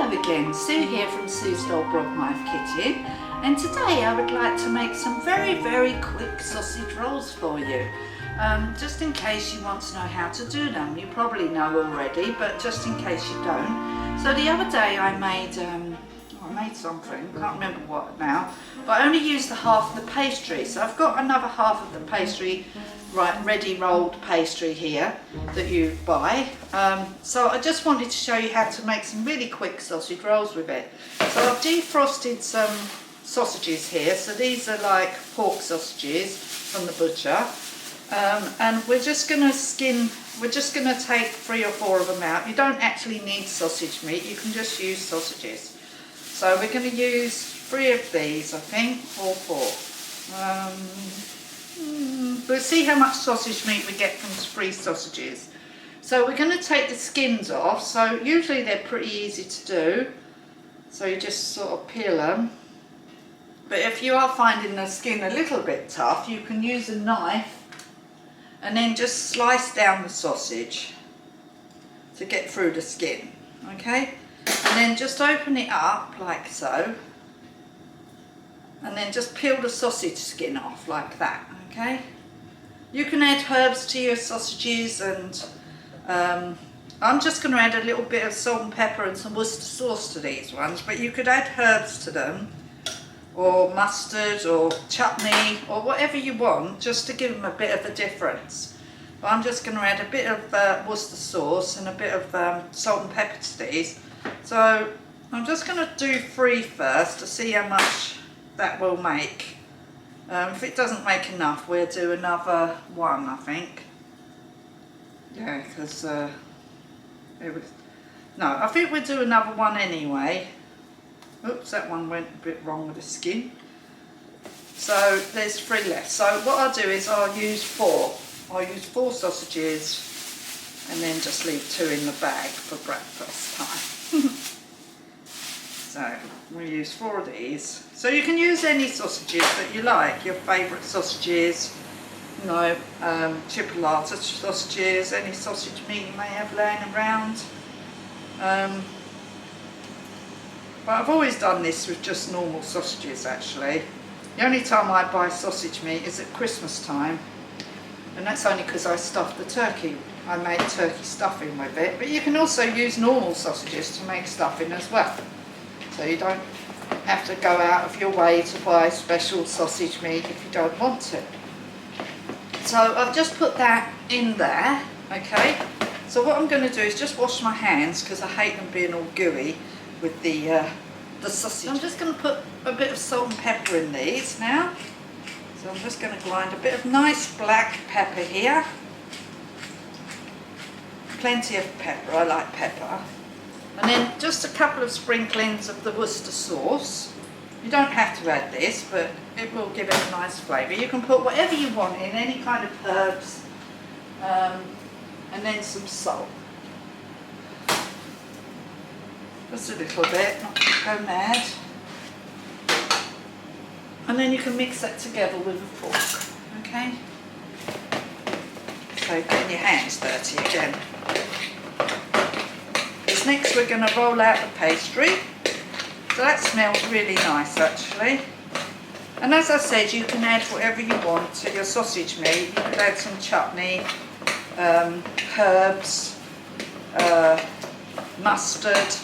Hello again, Sue here from Sue's Dog Knife Kitchen, and today I would like to make some very quick sausage rolls for you. Just in case you want to know how to do them. You probably know already, but just in case you don't. So the other day I made something, can't remember what now, but I only used the half of the pastry. So I've got another half of the pastry, ready rolled pastry here that you buy. So I just wanted to show you how to make some really quick sausage rolls with it. So I've defrosted some sausages here. So these are like pork sausages from the butcher. And we're just going to take 3 or 4 of them out. You don't actually need sausage meat, you can just use sausages. So we're going to use 3 of these, I think, or 4. We'll see how much sausage meat we get from 3 sausages. So we're going to take the skins off. So usually they're pretty easy to do. So you just sort of peel them. But if you are finding the skin a little bit tough, you can use a knife and then just slice down the sausage to get through the skin, okay? And then just open it up like so, and then just peel the sausage skin off like that, okay? You can add herbs to your sausages, and I'm just going to add a little bit of salt and pepper and some Worcester sauce to these ones, but you could add herbs to them, or mustard or chutney or whatever you want, just to give them a bit of a difference. But I'm just going to add a bit of Worcester sauce and a bit of salt and pepper to these. So I'm just going to do 3 first to see how much that will make. If it doesn't make enough, we'll do another 1, I think. Yeah, because I think we'll do another 1 anyway. Oops, that one went a bit wrong with the skin. So there's 3 left. So what I'll do is I'll use 4. I'll use 4 sausages and then just leave 2 in the bag for breakfast time. So we'll use 4 of these. So you can use any sausages that you like, your favourite sausages, you know, chipolata sausages, any sausage meat you may have laying around. But I've always done this with just normal sausages actually. The only time I buy sausage meat is at Christmas time, and that's only because I stuff the turkey. I make turkey stuffing with it, but you can also use normal sausages to make stuffing as well. So you don't have to go out of your way to buy special sausage meat if you don't want to. So I've just put that in there, okay? So what I'm going to do is just wash my hands because I hate them being all gooey with the sausage. I'm just going to put a bit of salt and pepper in these now. So I'm just going to grind a bit of nice black pepper here. Plenty of pepper, I like pepper. And then just a couple of sprinklings of the Worcester sauce. You don't have to add this, but it will give it a nice flavour. You can put whatever you want in, any kind of herbs, and then some salt. Just a little bit, not to go mad. And then you can mix that together with a fork, okay? So getting your hands dirty again. Next we're going to roll out the pastry. So that smells really nice actually. And as I said, you can add whatever you want to your sausage meat. You could add some chutney, herbs, mustard.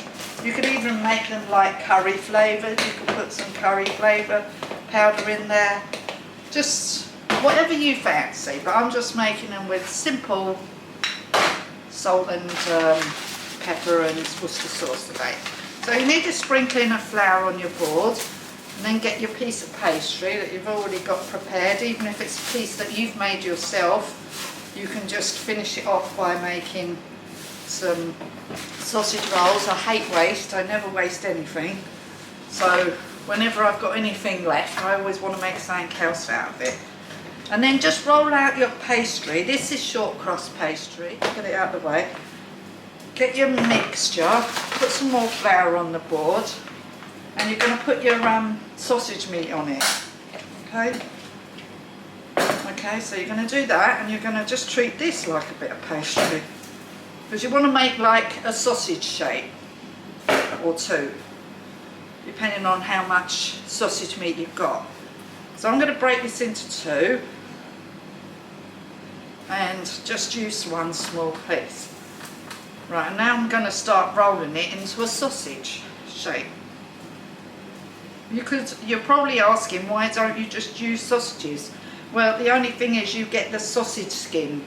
You could even make them like curry flavoured. You could put some curry flavour powder in there. Just whatever you fancy. But I'm just making them with simple salt and pepper and Worcester sauce today. So you need a sprinkling of flour on your board, and then get your piece of pastry that you've already got prepared. Even if it's a piece that you've made yourself, you can just finish it off by making some sausage rolls. I hate waste, I never waste anything. So whenever I've got anything left, I always want to make something else out of it. And then just roll out your pastry. This is short crust pastry. Get it out of the way. Get your mixture, put some more flour on the board, and you're going to put your sausage meat on it, okay? Okay, so you're going to do that, and you're going to just treat this like a bit of pastry, because you want to make like a sausage shape. or 2, depending on how much sausage meat you've got. So I'm going to break this into 2 and just use 1 small piece. Right, and now I'm going to start rolling it into a sausage shape. You're probably asking, why don't you just use sausages? Well, the only thing is you get the sausage skin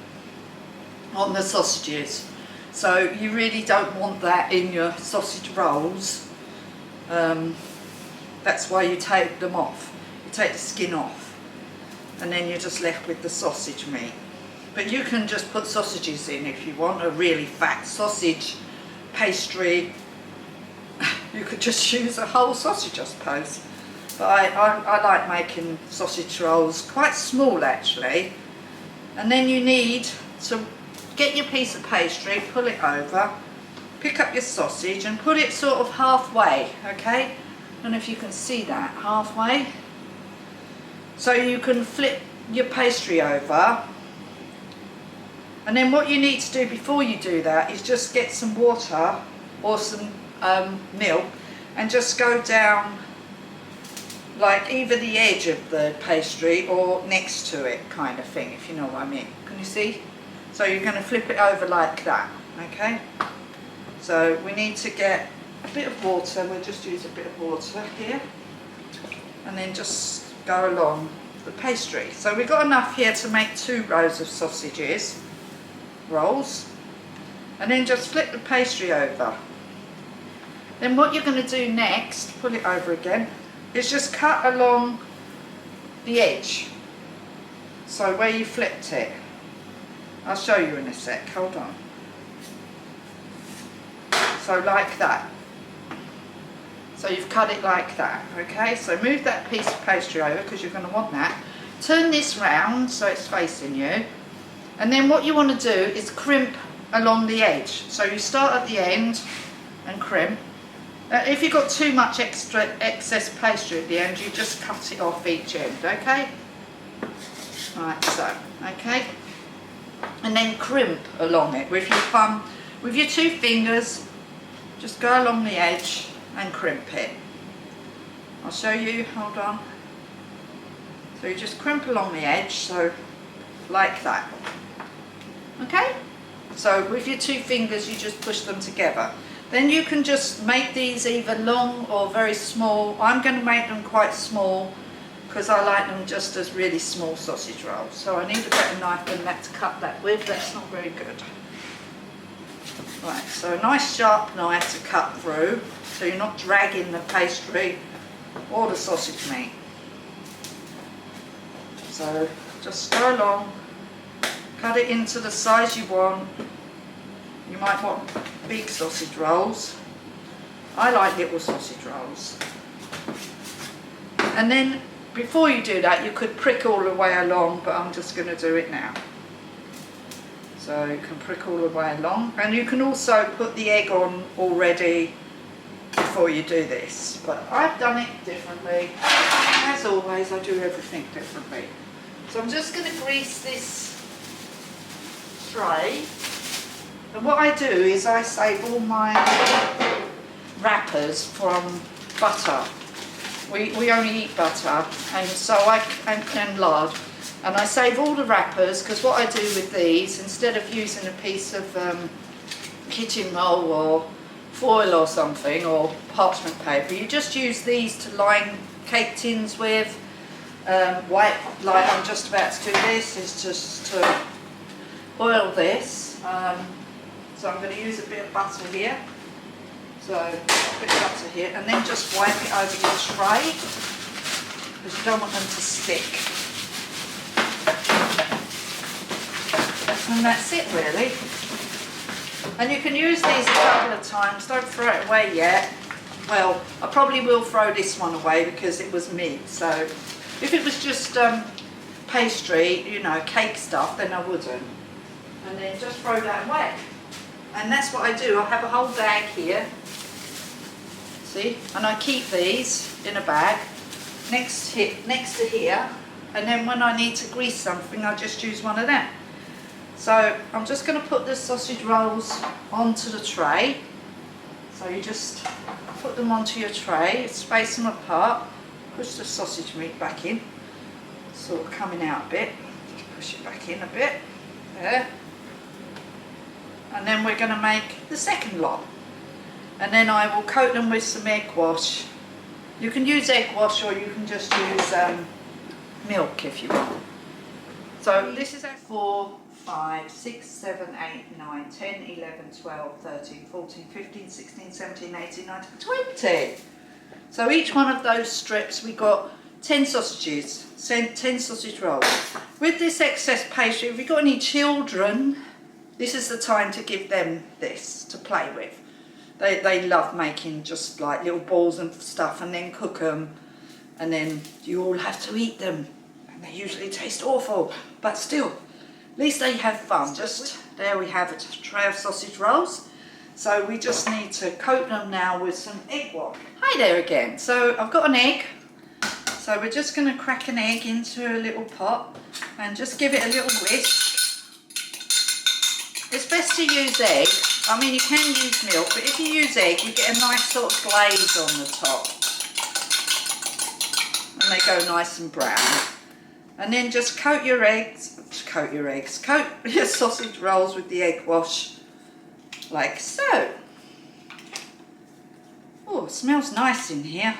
on the sausages, so you really don't want that in your sausage rolls. That's why you take them off. You take the skin off, and then you're just left with the sausage meat. But you can just put sausages in if you want a really fat sausage pastry. You could just use a whole sausage, I suppose. But I like making sausage rolls, quite small actually. And then you need to get your piece of pastry, pull it over, pick up your sausage and put it sort of halfway, okay? I don't know if you can see that, halfway. So you can flip your pastry over. And then what you need to do before you do that is just get some water or some milk and just go down like either the edge of the pastry or next to it, kind of thing, if you know what I mean. Can you see? So you're going to flip it over like that, okay? So we need to get a bit of water. We'll just use a bit of water here and then just go along the pastry. So we've got enough here to make 2 rows of sausages rolls, and then just flip the pastry over. Then what you're going to do next, pull it over again, is just cut along the edge, so where you flipped it. I'll show you in a sec, hold on. So like that. So you've cut it like that, okay? So move that piece of pastry over because you're going to want that. Turn this round so it's facing you. And then what you want to do is crimp along the edge. So you start at the end and crimp. If you've got too much excess pastry at the end, you just cut it off each end, okay? Like so, okay? And then crimp along it with your thumb, with your 2 fingers, just go along the edge and crimp it. I'll show you, hold on. So you just crimp along the edge, so like that. Okay, so with your 2 fingers you just push them together. Then you can just make these either long or very small. I'm going to make them quite small because I like them just as really small sausage rolls. So I need a better knife than that to cut that with. That's not very good. Right, so a nice sharp knife to cut through so you're not dragging the pastry or the sausage meat. So just go along. Cut it into the size you want. You might want big sausage rolls. I like little sausage rolls. And then before you do that, you could prick all the way along, but I'm just going to do it now. So you can prick all the way along, and you can also put the egg on already before you do this. But I've done it differently. As always, I do everything differently. So I'm just going to grease this tray, and what I do is I save all my wrappers from butter. We only eat butter, and so and lard, and I save all the wrappers because what I do with these, instead of using a piece of kitchen roll or foil or something or parchment paper, you just use these to line cake tins with. Like I'm just about to do this, is just to oil this. So I'm going to use a bit of butter here. So a bit of butter here, and then just wipe it over your tray because you don't want them to stick. And that's it really. And you can use these a couple of times. Don't throw it away yet. Well, I probably will throw this one away because it was meat. So if it was just pastry, you know, cake stuff, then I wouldn't. And then just throw that away. And that's what I do. I have a whole bag here. See? And I keep these in a bag next to here. And then when I need to grease something, I just use one of them. So I'm just going to put the sausage rolls onto the tray. So you just put them onto your tray, space them apart, push the sausage meat back in, sort of coming out a bit, just push it back in a bit, there. And then we're going to make the second lot. And then I will coat them with some egg wash. You can use egg wash or you can just use milk if you want. So this is 4, 5, 6, 7, 8, 9, 10, 11, 12, 13, 14, 15, 16, 17, 18, 19, 20. So each one of those strips we got 10 sausages, 10 sausage rolls. With this excess pastry, if you've got any children, this is the time to give them this to play with. They love making just like little balls and stuff and then cook them and then you all have to eat them and they usually taste awful, but still, at least they have fun. Just there we have a tray of sausage rolls. So we just need to coat them now with some egg wash. Hi there again. So I've got an egg. So we're just going to crack an egg into a little pot and just give it a little whisk. It's best to use egg. I mean, you can use milk, but if you use egg, you get a nice sort of glaze on the top. And they go nice and brown. And then just coat your sausage rolls with the egg wash, like so. Oh, it smells nice in here.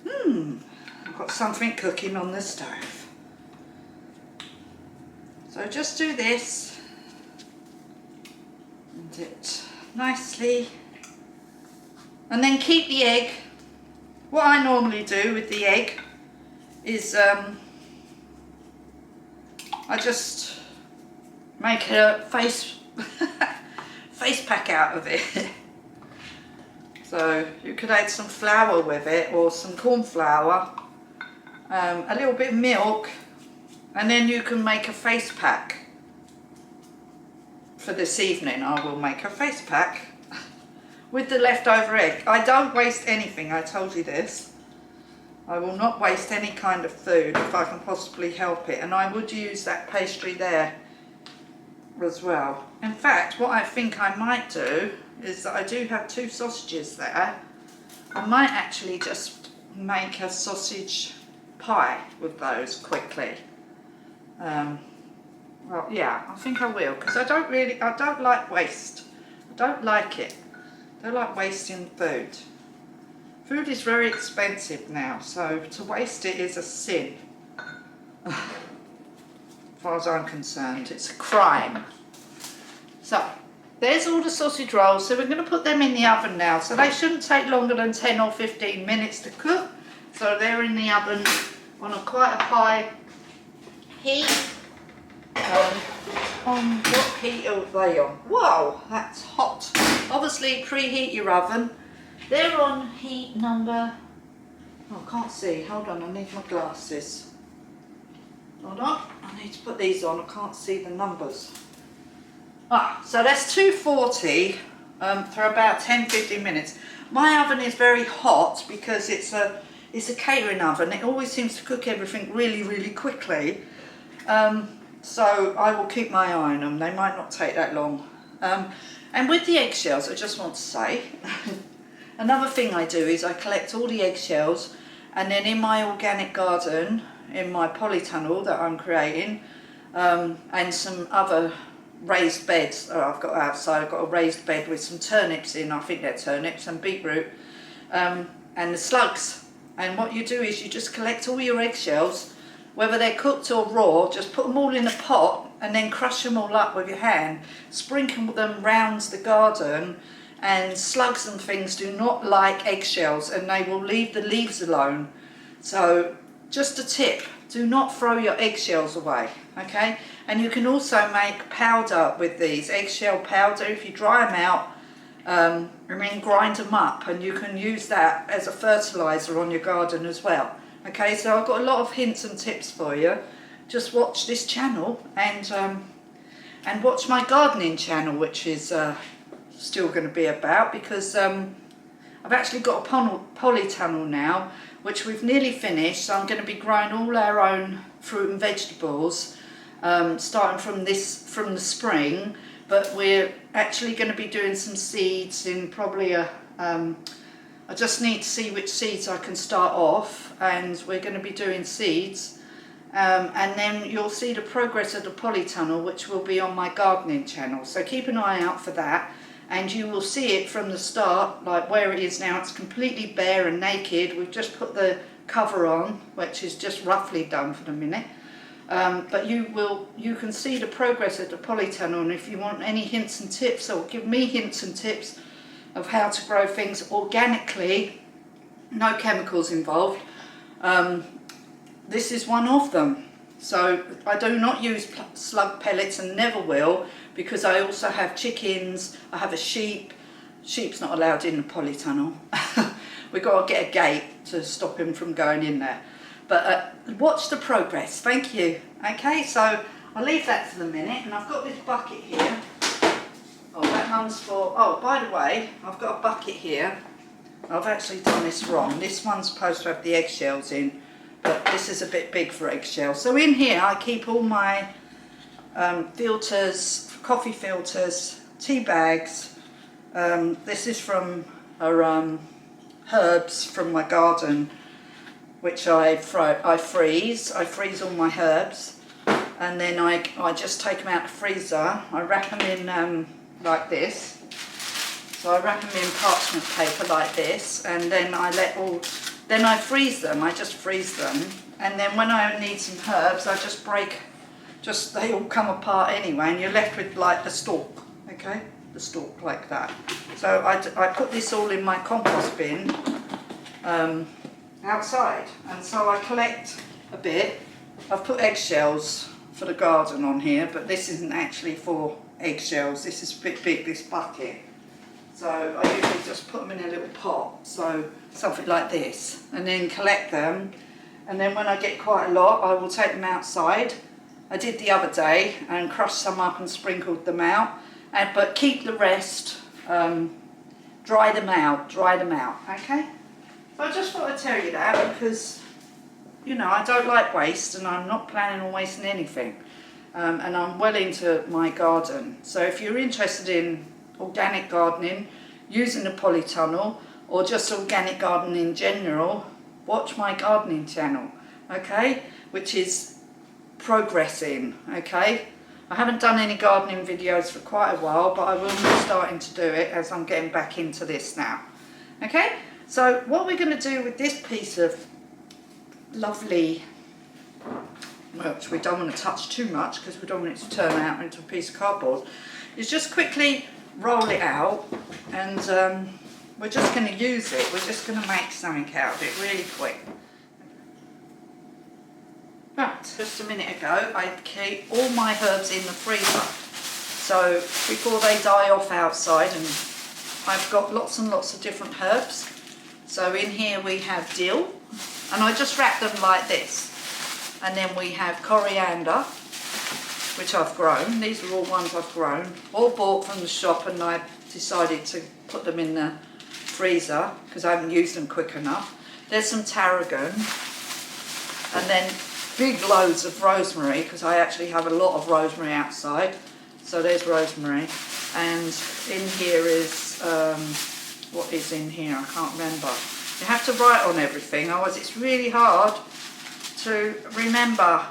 I've got something cooking on the stove. So just do this. And it nicely. And then keep the egg. What I normally do with the egg is I just make a face pack out of it. So you could add some flour with it or some corn flour, a little bit of milk, and then you can make a face pack. For this evening I will make a face pack with the leftover egg. I don't waste anything, I told you this. I will not waste any kind of food if I can possibly help it, and I would use that pastry there as well. In fact, what I think I might do is that I do have 2 sausages there. I might actually just make a sausage pie with those quickly. Well, yeah, I think I will, because I don't like waste. I don't like it. I don't like wasting food. Food is very expensive now, so to waste it is a sin. As far as I'm concerned, it's a crime. So, there's all the sausage rolls, so we're going to put them in the oven now. So they shouldn't take longer than 10 or 15 minutes to cook. So they're in the oven on quite a high heat. On what heat are they on? Whoa, that's hot. Obviously preheat your oven. They're on heat number, oh, I can't see, hold on, I need my glasses. Hold on, I need to put these on, I can't see the numbers. So that's 240 for about 10-15 minutes. My oven is very hot because it's a catering oven. It always seems to cook everything really, really quickly. So I will keep my eye on them. They might not take that long. And with the eggshells, I just want to say, another thing I do is I collect all the eggshells, and then in my organic garden, in my polytunnel that I'm creating, and some other raised beds I've got outside. I've got a raised bed with some turnips in, I think they're turnips, and beetroot, and the slugs. And what you do is you just collect all your eggshells, whether they're cooked or raw, just put them all in a pot and then crush them all up with your hand, sprinkle them round the garden, and slugs and things do not like eggshells and they will leave the leaves alone. So just a tip, do not throw your eggshells away, okay? And you can also make powder with these, eggshell powder, if you dry them out, and then grind them up, and you can use that as a fertiliser on your garden as well. Okay, so I've got a lot of hints and tips for you. Just watch this channel and watch my gardening channel, which is still going to be about, because I've actually got a polytunnel now, which we've nearly finished. So I'm going to be growing all our own fruit and vegetables, starting from the spring, but we're actually going to be doing some seeds in probably a I just need to see which seeds I can start off, and we're going to be doing seeds, and then you'll see the progress of the polytunnel, which will be on my gardening channel, so keep an eye out for that. And you will see it from the start, like where it is now. It's completely bare and naked. We've just put the cover on, which is just roughly done for the minute. But you can see the progress of the polytunnel, and if you want any hints and tips, or give me hints and tips of how to grow things organically, no chemicals involved, this is one of them. So I do not use slug pellets and never will, because I also have chickens, I have a sheep. Sheep's not allowed in the polytunnel. We've got to get a gate to stop him from going in there. But watch the progress, thank you. Okay, so I'll leave that for the minute, and I've got this bucket here. Oh, that one's for, oh, by the way, I've got a bucket here. I've actually done this wrong. This one's supposed to have the eggshells in, but this is a bit big for eggshells. So in here I keep all my filters, coffee filters, tea bags. This is from herbs from my garden, which I freeze. I freeze all my herbs, and then I just take them out of the freezer. I wrap them in like this. So I wrap them in parchment paper like this, and then then I freeze them. I just freeze them, and then when I need some herbs, I just they all come apart anyway, and you're left with like the stalk, okay? The stalk like that. So I put this all in my compost bin outside, and so I collect a bit. I've put eggshells for the garden on here, but this isn't actually for eggshells. This is a bit big, this bucket. So I usually just put them in a little pot, so something like this, and then collect them. And then when I get quite a lot, I will take them outside. I did the other day and crushed some up and sprinkled them out, but keep the rest, dry them out, okay? So I just thought I'd tell you that, because, you know, I don't like waste, and I'm not planning on wasting anything. And I'm well into my garden. So if you're interested in organic gardening, using the polytunnel, or just organic gardening in general, watch my gardening channel, okay? Which is progressing, okay? I haven't done any gardening videos for quite a while, but I will be starting to do it as I'm getting back into this now. Okay, so what we're going to do with this piece of lovely, which we don't want to touch too much because we don't want it to turn out into a piece of cardboard, is just quickly roll it out, and we're just going to use it. We're just going to make something out of it really quick. Right, just a minute ago I keep all my herbs in the freezer, so before they die off outside, and I've got lots and lots of different herbs. So in here we have dill, and I just wrap them like this, and then we have coriander, which I've grown. These are all ones I've grown, all bought from the shop, and I decided to put them in the freezer because I haven't used them quick enough. There's some tarragon, and then big loads of rosemary, because I actually have a lot of rosemary outside. So there's rosemary, and in here is, what is in here? I can't remember. You have to write on everything, otherwise it's really hard to remember.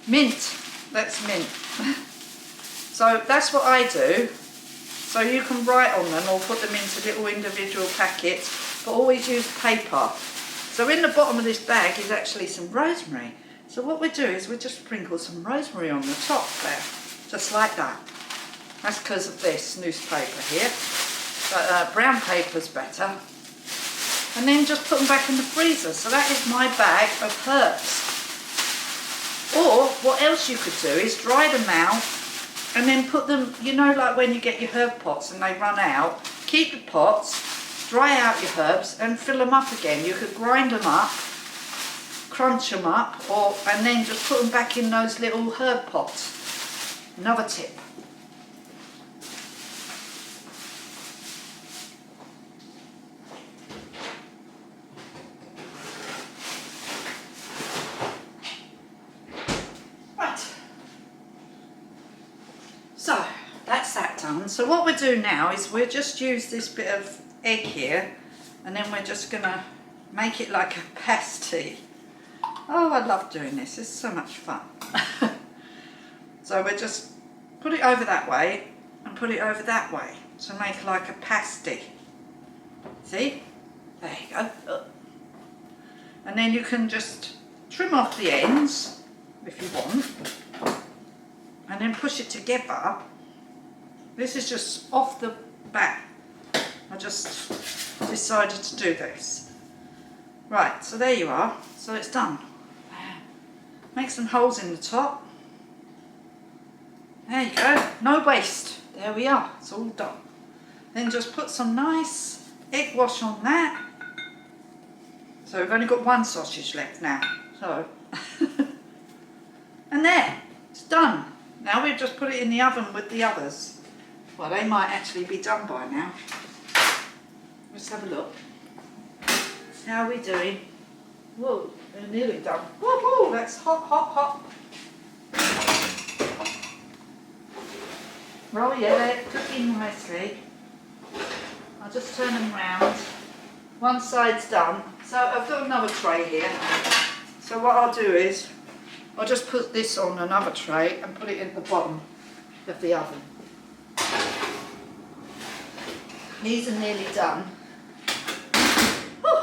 Mint, that's mint. So that's what I do. So you can write on them or put them into little individual packets, but always use paper. So in the bottom of this bag is actually some rosemary. So what we do is we just sprinkle some rosemary on the top there, just like that. That's because of this newspaper here, but brown paper's better. And then just put them back in the freezer. So that is my bag of herbs. Or what else you could do is dry them out and then put them, you know, like when you get your herb pots and they run out, keep the pots, dry out your herbs and fill them up again. You could grind them up, crunch them up, and then just put them back in those little herb pots. Another tip. Right. So, that's that done. So what we'll do now is we'll just use this bit of egg here, and then we're just gonna make it like a pasty. Oh, I love doing this, it's so much fun. So we'll just put it over that way and put it over that way to make like a pasty. See? There you go. And then you can just trim off the ends if you want, and then push it together. This is just off the bat. I just decided to do this. Right, so there you are. So it's done. Make some holes in the top. There you go. No waste. There we are. It's all done. Then just put some nice egg wash on that. So we've only got one sausage left now. So, and there, it's done. Now we've just put it in the oven with the others. Well, they might actually be done by now. Let's have a look. How are we doing? Whoa, they're nearly done. Woohoo, that's hot, hot, hot. Oh yeah, they're cooking nicely. I'll just turn them round. One side's done. So I've got another tray here. So what I'll do is, I'll just put this on another tray and put it in the bottom of the oven. These are nearly done. Whew.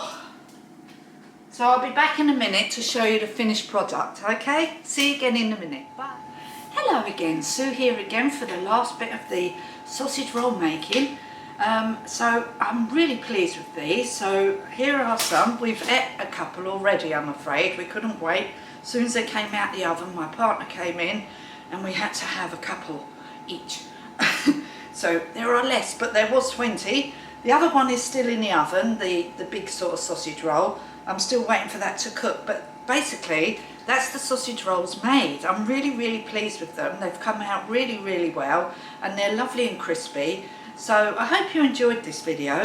So I'll be back in a minute to show you the finished product, okay? See you again in a minute. Bye. Hello again, Sue here again for the last bit of the sausage roll making. So I'm really pleased with these. So here are some. We've ate a couple already, I'm afraid. We couldn't wait. As soon as they came out the oven, my partner came in and we had to have a couple each. So there are less, but there was 20. The other one is still in the oven, the big sort of sausage roll. I'm still waiting for that to cook, but basically that's the sausage rolls made. I'm really, really pleased with them. They've come out really, really well, and they're lovely and crispy. So I hope you enjoyed this video,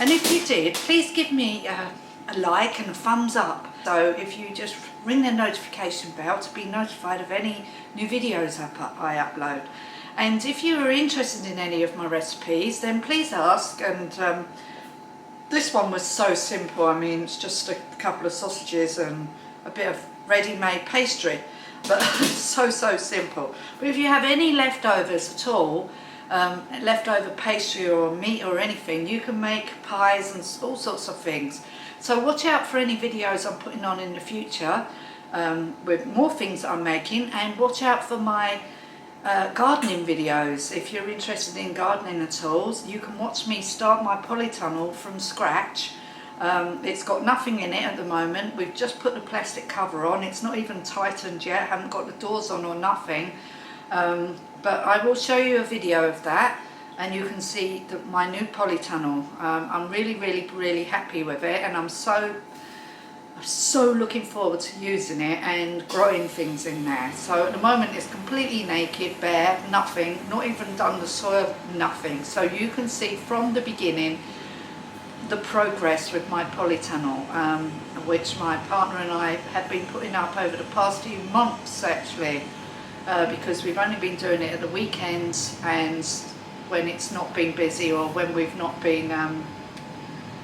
and if you did, please give me a like and a thumbs up. So if you just ring the notification bell to be notified of any new videos I upload. And if you are interested in any of my recipes, then please ask. And this one was so simple. I mean, it's just a couple of sausages and a bit of ready-made pastry, but so simple. But if you have any leftovers at all, leftover pastry or meat or anything, you can make pies and all sorts of things. So watch out for any videos I'm putting on in the future with more things that I'm making, and watch out for my gardening videos. If you're interested in gardening at all, you can watch me start my polytunnel from scratch. It's got nothing in it at the moment. We've just put the plastic cover on. It's not even tightened yet. Haven't got the doors on or nothing. But I will show you a video of that, and you can see my new polytunnel. I'm really happy with it, and I'm so looking forward to using it and growing things in there. So at the moment it's completely naked, bare, nothing, not even done the soil, nothing. So you can see from the beginning the progress with my polytunnel, which my partner and I have been putting up over the past few months actually, because we've only been doing it at the weekends and when it's not been busy, or when we've not been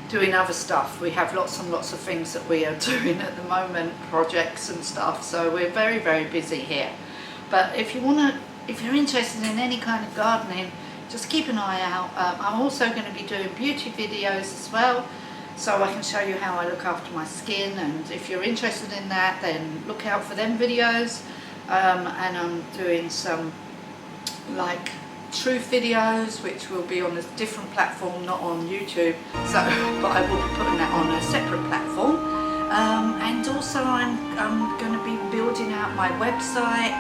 doing other stuff. We have lots and lots of things that we are doing at the moment, projects and stuff, so we're very busy here. But if you're interested in any kind of gardening, just keep an eye out. I'm also going to be doing beauty videos as well, so I can show you how I look after my skin, and if you're interested in that, then look out for them videos. And I'm doing some like truth videos, which will be on a different platform, not on YouTube. So, but I will be putting that on a separate platform. And also I'm going to be building out my website.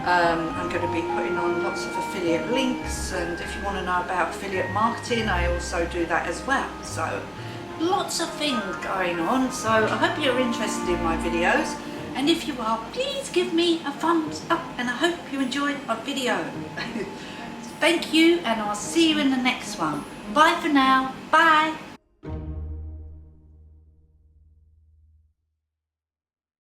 I'm going to be putting on lots of affiliate links, and if you want to know about affiliate marketing, I also do that as well. So lots of things going on. So I hope you're interested in my videos. And if you are, please give me a thumbs up, and I hope you enjoyed my video. Thank you, and I'll see you in the next one. Bye for now. Bye.